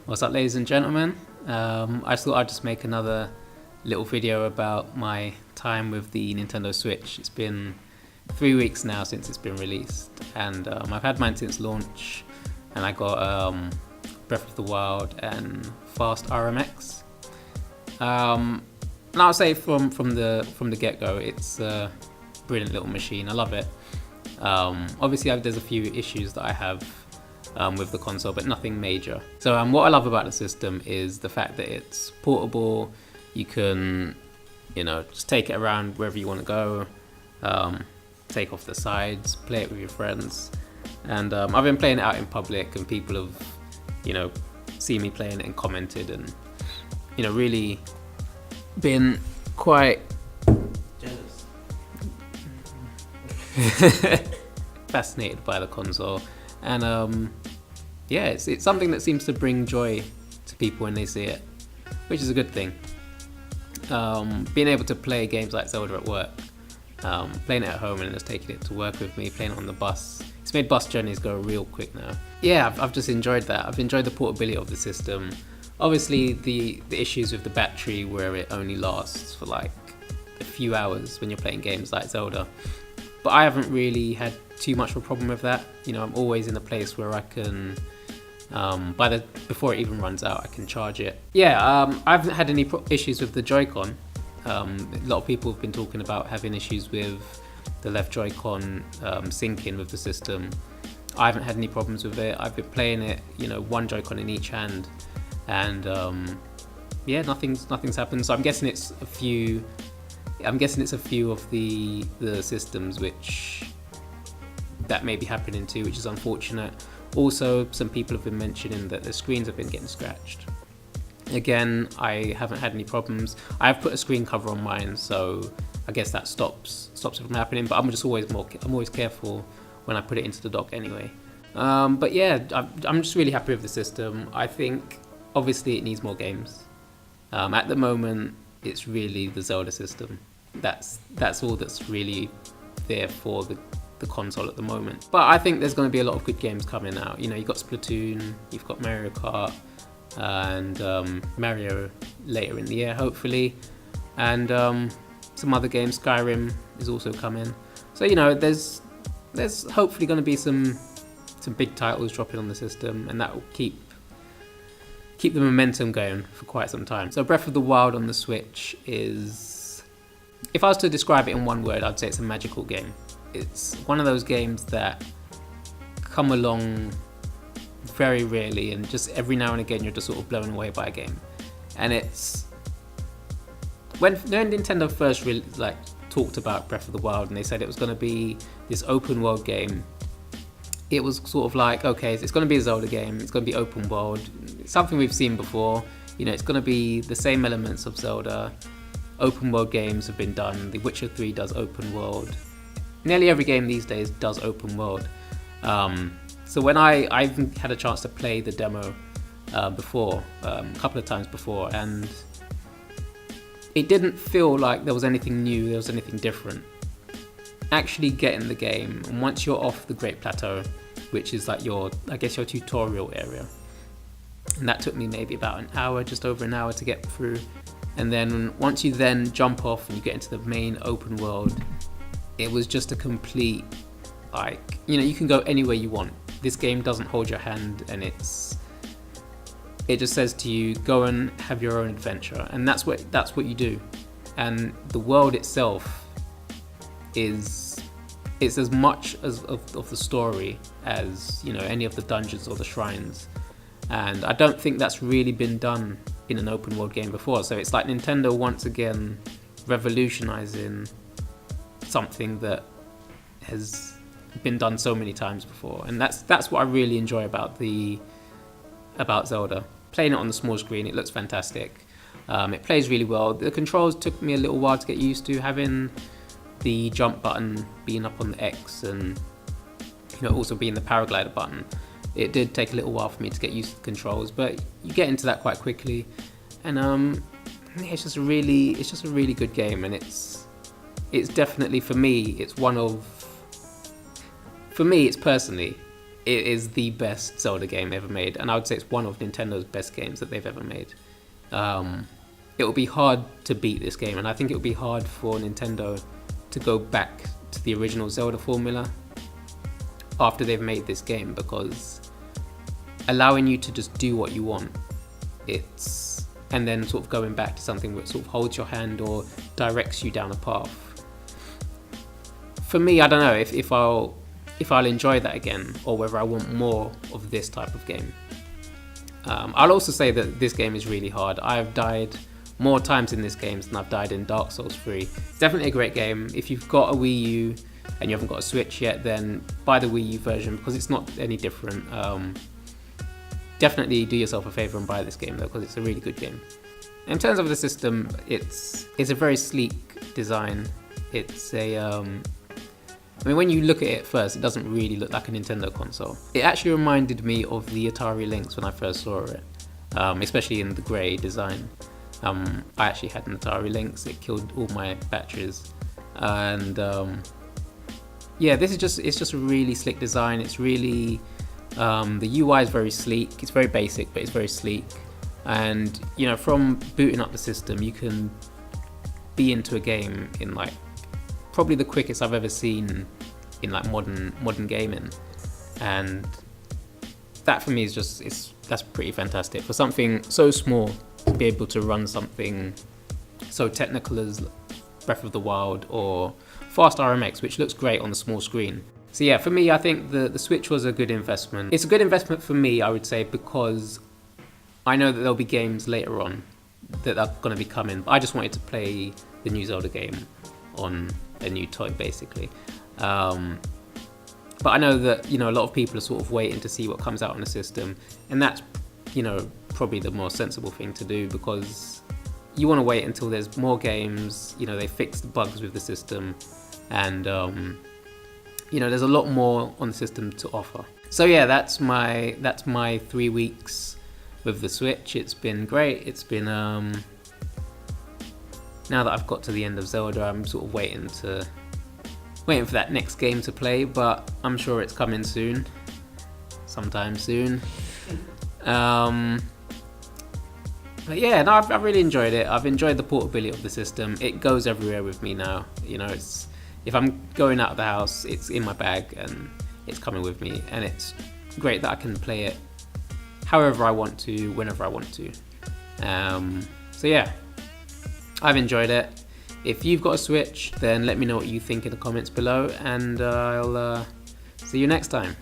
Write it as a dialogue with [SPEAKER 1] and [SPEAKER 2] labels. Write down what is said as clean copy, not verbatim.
[SPEAKER 1] What's up, ladies and gentlemen? I thought I'd just make another little video about my time with the Nintendo Switch. It's been 3 weeks now since it's been released, and I've had mine since launch, and I got Breath of the Wild and Fast RMX. And I'll say from the get-go, it's a brilliant little machine. I love it. Obviously, there's a few issues that I have with the console, but nothing major. So what I love about the system is the fact that it's portable. You can, just take it around wherever you want to go, take off the sides, play it with your friends. And I've been playing it out in public, and people have, seen me playing it and commented, and really been quite
[SPEAKER 2] jealous,
[SPEAKER 1] fascinated by the console. And it's something that seems to bring joy to people when they see it, which is a good thing. Being able to play games like Zelda at work, playing it at home and just taking it to work with me, playing it on the bus, it's made bus journeys go real quick now. Yeah, I've just enjoyed that. I've enjoyed the portability of the system. Obviously the issues with the battery, where it only lasts for like a few hours when you're playing games like Zelda, but I haven't really had too much of a problem with that. I'm always in a place where I can, before it even runs out, I can charge it. Yeah, I haven't had any issues with the Joy-Con. A lot of people have been talking about having issues with the left Joy-Con syncing with the system. I haven't had any problems with it. I've been playing it, one Joy-Con in each hand, and nothing's happened. So I'm guessing it's a few of the systems that may be happening too, which is unfortunate. Also, some people have been mentioning that the screens have been getting scratched. Again, I haven't had any problems. I have put a screen cover on mine, so I guess that stops it from happening. But I'm always careful when I put it into the dock anyway. But yeah, I'm just really happy with the system. I think obviously it needs more games. At the moment, it's really the Zelda system. That's all that's really there for the console at the moment. But I think there's going to be a lot of good games coming out. You've got Splatoon, you've got Mario Kart, and Mario later in the year, hopefully, and some other games. Skyrim is also coming. So there's hopefully going to be some big titles dropping on the system, and that will keep the momentum going for quite some time. So Breath of the Wild on the Switch is, if I was to describe it in one word, I'd say it's a magical game. It's one of those games that come along very rarely, and just every now and again you're just sort of blown away by a game. And it's when Nintendo first really talked about Breath of the Wild, and they said it was going to be this open world game. It was sort of like, okay, it's going to be a Zelda game, it's going to be open world, it's something we've seen before, it's going to be the same elements of Zelda. Open world games have been done. The Witcher 3 does open world. Nearly every game these days does open world. So when I've had a chance to play the demo before, a couple of times before, and it didn't feel like there was anything new, there was anything different. Actually getting the game, and once you're off the Great Plateau, which is like your tutorial area, and that took me maybe about an hour, just over an hour to get through. And then once you then jump off and you get into the main open world, it was just a complete, you can go anywhere you want. This game doesn't hold your hand, and it just says to you, go and have your own adventure, and that's what you do. And the world itself it's as much of the story as any of the dungeons or the shrines, and I don't think that's really been done in an open world game before. So it's like Nintendo once again revolutionizing something that has been done so many times before, and that's what I really enjoy about Zelda. Playing it on the small screen, it looks fantastic. It plays really well. The controls took me a little while to get used to, having the jump button being up on the X, and also being the paraglider button. It did take a little while for me to get used to the controls, but you get into that quite quickly. And it's just a really good game, and it's definitely, for me, it's personally, it is the best Zelda game ever made, and I would say it's one of Nintendo's best games that they've ever made. It will be hard to beat this game, and I think it will be hard for Nintendo to go back to the original Zelda formula after they've made this game, because allowing you to just do what you want, and then sort of going back to something that sort of holds your hand or directs you down a path. For me, I don't know if I'll enjoy that again, or whether I want more of this type of game. I'll also say that this game is really hard. I've died more times in this game than I've died in Dark Souls 3. It's definitely a great game. If you've got a Wii U and you haven't got a Switch yet, then buy the Wii U version, because it's not any different. Definitely do yourself a favour and buy this game though, because it's a really good game. In terms of the system, it's a very sleek design. It's when you look at it first, it doesn't really look like a Nintendo console. It actually reminded me of the Atari Lynx when I first saw it, especially in the grey design. I actually had an Atari Lynx. It killed all my batteries, and this it's just a really slick design. It's really the UI is very sleek. It's very basic, but it's very sleek. And from booting up the system, you can be into a game in like probably the quickest I've ever seen in like modern gaming, and that for me is that's pretty fantastic for something so small to be able to run something so technical as Breath of the Wild or Fast RMX, which looks great on the small screen. So yeah, for me, I think the Switch was a good investment. It's a good investment for me, I would say, because I know that there'll be games later on that are going to be coming. I just wanted to play the new Zelda game on a new toy, basically. But I know that a lot of people are sort of waiting to see what comes out on the system, and that's probably the more sensible thing to do, because you want to wait until there's more games. They fix the bugs with the system, and there's a lot more on the system to offer. So yeah, that's my 3 weeks with the Switch. It's been great. It's been now that I've got to the end of Zelda, I'm sort of waiting for that next game to play, but I'm sure it's coming soon, sometime soon. But yeah, no, I've really enjoyed it. I've enjoyed the portability of the system. It goes everywhere with me now. If I'm going out of the house, it's in my bag and it's coming with me, and it's great that I can play it however I want to, whenever I want to. So yeah, I've enjoyed it. If you've got a Switch, then let me know what you think in the comments below, and I'll see you next time.